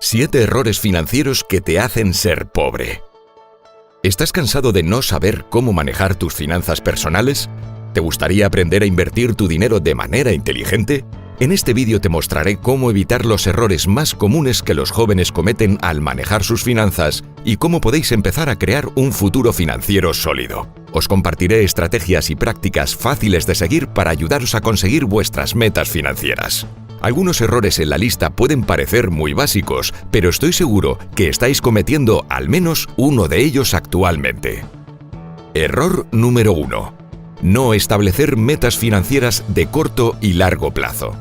7 errores financieros que te hacen ser pobre. ¿Estás cansado de no saber cómo manejar tus finanzas personales? ¿Te gustaría aprender a invertir tu dinero de manera inteligente? En este vídeo te mostraré cómo evitar los errores más comunes que los jóvenes cometen al manejar sus finanzas y cómo podéis empezar a crear un futuro financiero sólido. Os compartiré estrategias y prácticas fáciles de seguir para ayudaros a conseguir vuestras metas financieras. Algunos errores en la lista pueden parecer muy básicos, pero estoy seguro que estáis cometiendo al menos uno de ellos actualmente. Error número 1. No establecer metas financieras de corto y largo plazo.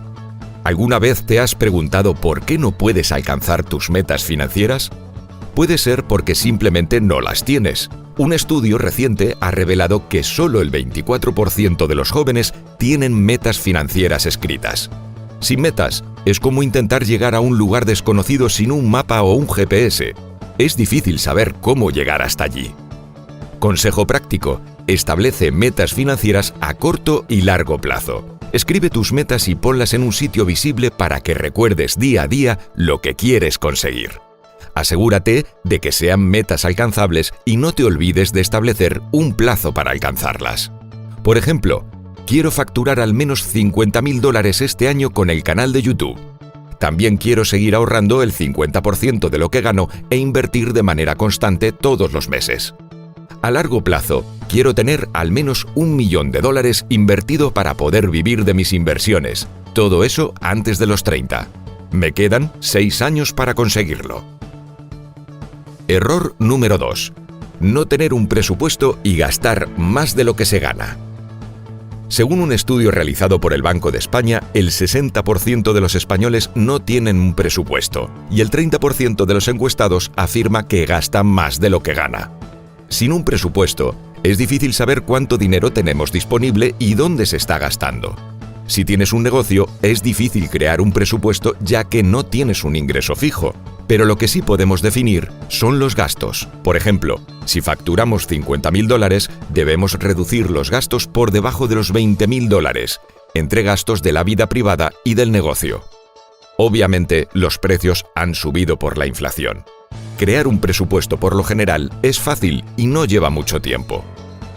¿Alguna vez te has preguntado por qué no puedes alcanzar tus metas financieras? Puede ser porque simplemente no las tienes. Un estudio reciente ha revelado que solo el 24% de los jóvenes tienen metas financieras escritas. Sin metas, es como intentar llegar a un lugar desconocido sin un mapa o un GPS. Es difícil saber cómo llegar hasta allí. Consejo práctico: establece metas financieras a corto y largo plazo. Escribe tus metas y ponlas en un sitio visible para que recuerdes día a día lo que quieres conseguir. Asegúrate de que sean metas alcanzables y no te olvides de establecer un plazo para alcanzarlas. Por ejemplo, quiero facturar al menos $50.000 este año con el canal de YouTube. También quiero seguir ahorrando el 50% de lo que gano e invertir de manera constante todos los meses. A largo plazo, quiero tener al menos $1 millón invertido para poder vivir de mis inversiones. Todo eso antes de los 30. Me quedan 6 años para conseguirlo. Error número 2. No tener un presupuesto y gastar más de lo que se gana. Según un estudio realizado por el Banco de España, el 60% de los españoles no tienen un presupuesto y el 30% de los encuestados afirma que gastan más de lo que gana. Sin un presupuesto, es difícil saber cuánto dinero tenemos disponible y dónde se está gastando. Si tienes un negocio, es difícil crear un presupuesto ya que no tienes un ingreso fijo. Pero lo que sí podemos definir son los gastos. Por ejemplo, si facturamos $50.000, debemos reducir los gastos por debajo de los $20.000, entre gastos de la vida privada y del negocio. Obviamente, los precios han subido por la inflación. Crear un presupuesto por lo general es fácil y no lleva mucho tiempo.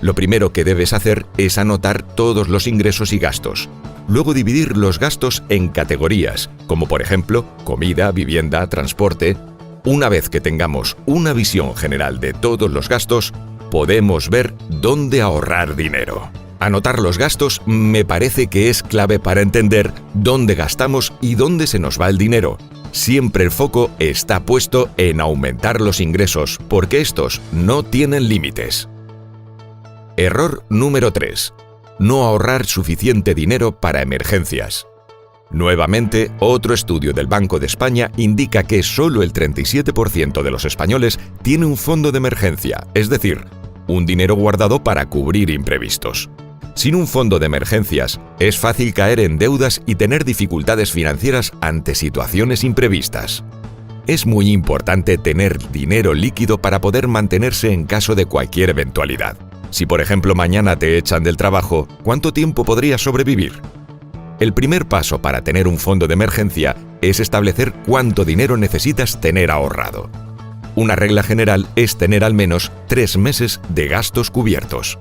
Lo primero que debes hacer es anotar todos los ingresos y gastos. Luego dividir los gastos en categorías, como por ejemplo, comida, vivienda, transporte. Una vez que tengamos una visión general de todos los gastos, podemos ver dónde ahorrar dinero. Anotar los gastos me parece que es clave para entender dónde gastamos y dónde se nos va el dinero. Siempre el foco está puesto en aumentar los ingresos, porque estos no tienen límites. Error número 3. No ahorrar suficiente dinero para emergencias. Nuevamente, otro estudio del Banco de España indica que solo el 37% de los españoles tiene un fondo de emergencia, es decir, un dinero guardado para cubrir imprevistos. Sin un fondo de emergencias, es fácil caer en deudas y tener dificultades financieras ante situaciones imprevistas. Es muy importante tener dinero líquido para poder mantenerse en caso de cualquier eventualidad. Si por ejemplo mañana te echan del trabajo, ¿cuánto tiempo podrías sobrevivir? El primer paso para tener un fondo de emergencia es establecer cuánto dinero necesitas tener ahorrado. Una regla general es tener al menos 3 meses de gastos cubiertos.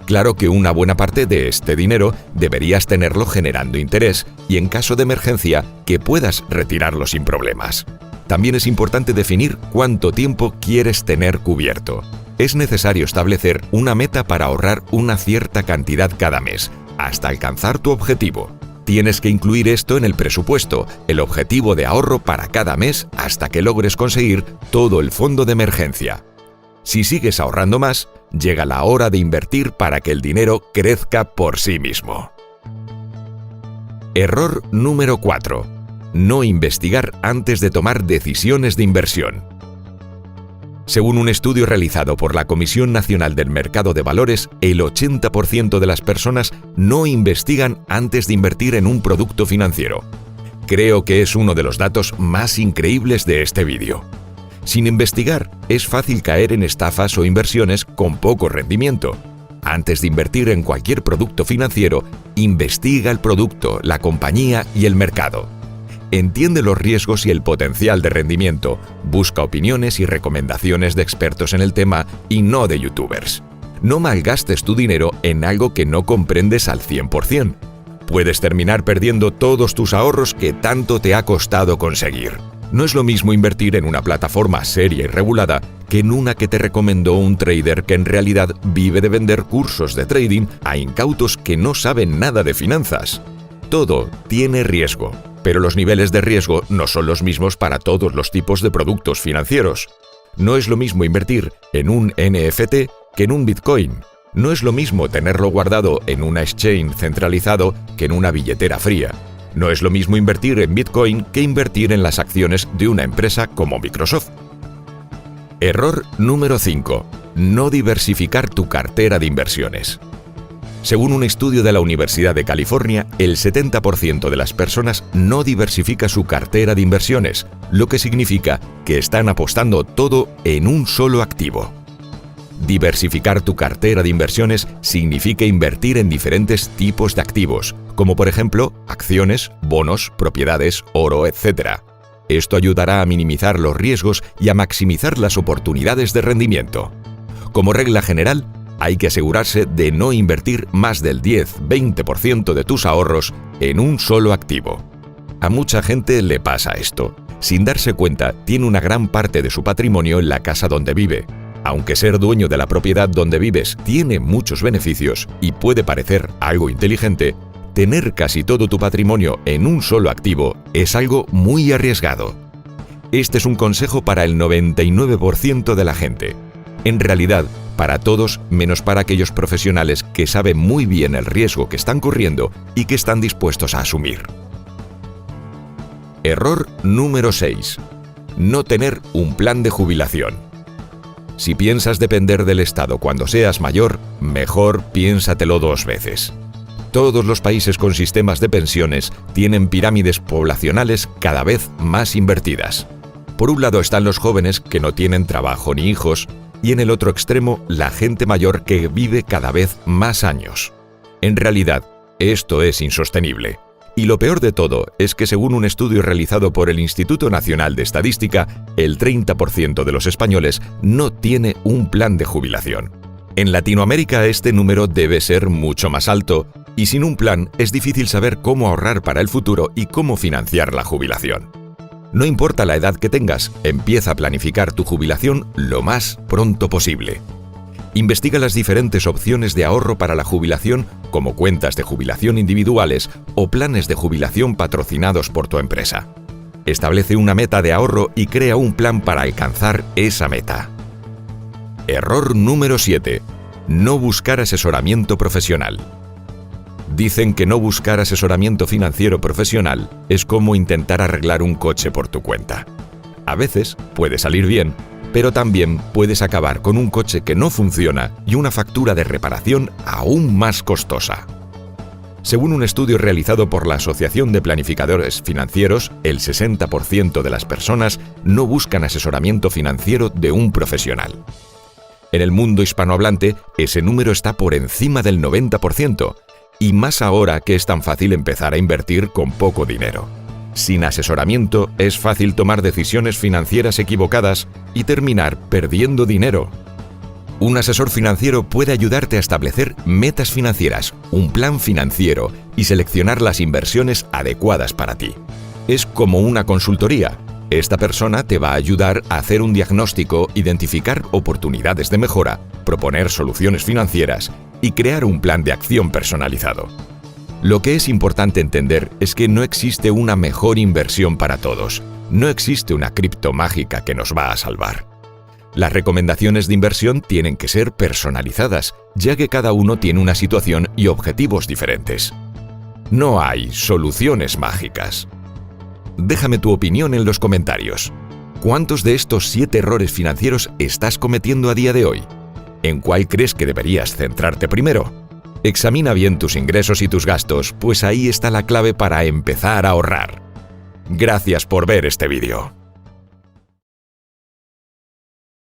Claro que una buena parte de este dinero deberías tenerlo generando interés y en caso de emergencia que puedas retirarlo sin problemas. También es importante definir cuánto tiempo quieres tener cubierto. Es necesario establecer una meta para ahorrar una cierta cantidad cada mes, hasta alcanzar tu objetivo. Tienes que incluir esto en el presupuesto, el objetivo de ahorro para cada mes hasta que logres conseguir todo el fondo de emergencia. Si sigues ahorrando más, llega la hora de invertir para que el dinero crezca por sí mismo. Error número 4. No investigar antes de tomar decisiones de inversión. Según un estudio realizado por la Comisión Nacional del Mercado de Valores, el 80% de las personas no investigan antes de invertir en un producto financiero. Creo que es uno de los datos más increíbles de este vídeo. Sin investigar, es fácil caer en estafas o inversiones con poco rendimiento. Antes de invertir en cualquier producto financiero, investiga el producto, la compañía y el mercado. Entiende los riesgos y el potencial de rendimiento. Busca opiniones y recomendaciones de expertos en el tema y no de youtubers. No malgastes tu dinero en algo que no comprendes al 100%. Puedes terminar perdiendo todos tus ahorros que tanto te ha costado conseguir. No es lo mismo invertir en una plataforma seria y regulada que en una que te recomendó un trader que en realidad vive de vender cursos de trading a incautos que no saben nada de finanzas. Todo tiene riesgo, pero los niveles de riesgo no son los mismos para todos los tipos de productos financieros. No es lo mismo invertir en un NFT que en un Bitcoin. No es lo mismo tenerlo guardado en una exchange centralizado que en una billetera fría. No es lo mismo invertir en Bitcoin que invertir en las acciones de una empresa como Microsoft. Error número 5. No diversificar tu cartera de inversiones. Según un estudio de la Universidad de California, el 70% de las personas no diversifica su cartera de inversiones, lo que significa que están apostando todo en un solo activo. Diversificar tu cartera de inversiones significa invertir en diferentes tipos de activos, como por ejemplo acciones, bonos, propiedades, oro, etc. Esto ayudará a minimizar los riesgos y a maximizar las oportunidades de rendimiento. Como regla general, hay que asegurarse de no invertir más del 10-20% de tus ahorros en un solo activo. A mucha gente le pasa esto. Sin darse cuenta, tiene una gran parte de su patrimonio en la casa donde vive. Aunque ser dueño de la propiedad donde vives tiene muchos beneficios y puede parecer algo inteligente, tener casi todo tu patrimonio en un solo activo es algo muy arriesgado. Este es un consejo para el 99% de la gente. En realidad, para todos menos para aquellos profesionales que saben muy bien el riesgo que están corriendo y que están dispuestos a asumir. Error número 6. No tener un plan de jubilación. Si piensas depender del Estado cuando seas mayor, mejor piénsatelo 2 veces. Todos los países con sistemas de pensiones tienen pirámides poblacionales cada vez más invertidas. Por un lado están los jóvenes que no tienen trabajo ni hijos, y en el otro extremo la gente mayor que vive cada vez más años. En realidad, esto es insostenible. Y lo peor de todo es que según un estudio realizado por el Instituto Nacional de Estadística, el 30% de los españoles no tiene un plan de jubilación. En Latinoamérica este número debe ser mucho más alto, y sin un plan es difícil saber cómo ahorrar para el futuro y cómo financiar la jubilación. No importa la edad que tengas, empieza a planificar tu jubilación lo más pronto posible. Investiga las diferentes opciones de ahorro para la jubilación, como cuentas de jubilación individuales o planes de jubilación patrocinados por tu empresa. Establece una meta de ahorro y crea un plan para alcanzar esa meta. Error número 7. No buscar asesoramiento profesional. Dicen que no buscar asesoramiento financiero profesional es como intentar arreglar un coche por tu cuenta. A veces puede salir bien, pero también puedes acabar con un coche que no funciona y una factura de reparación aún más costosa. Según un estudio realizado por la Asociación de Planificadores Financieros, el 60% de las personas no buscan asesoramiento financiero de un profesional. En el mundo hispanohablante, ese número está por encima del 90%, y más ahora que es tan fácil empezar a invertir con poco dinero. Sin asesoramiento es fácil tomar decisiones financieras equivocadas y terminar perdiendo dinero. Un asesor financiero puede ayudarte a establecer metas financieras, un plan financiero y seleccionar las inversiones adecuadas para ti. Es como una consultoría. Esta persona te va a ayudar a hacer un diagnóstico, identificar oportunidades de mejora, proponer soluciones financieras y crear un plan de acción personalizado. Lo que es importante entender es que no existe una mejor inversión para todos. No existe una cripto mágica que nos va a salvar. Las recomendaciones de inversión tienen que ser personalizadas, ya que cada uno tiene una situación y objetivos diferentes. No hay soluciones mágicas. Déjame tu opinión en los comentarios. ¿Cuántos de estos 7 errores financieros estás cometiendo a día de hoy? ¿En cuál crees que deberías centrarte primero? Examina bien tus ingresos y tus gastos, pues ahí está la clave para empezar a ahorrar. Gracias por ver este vídeo.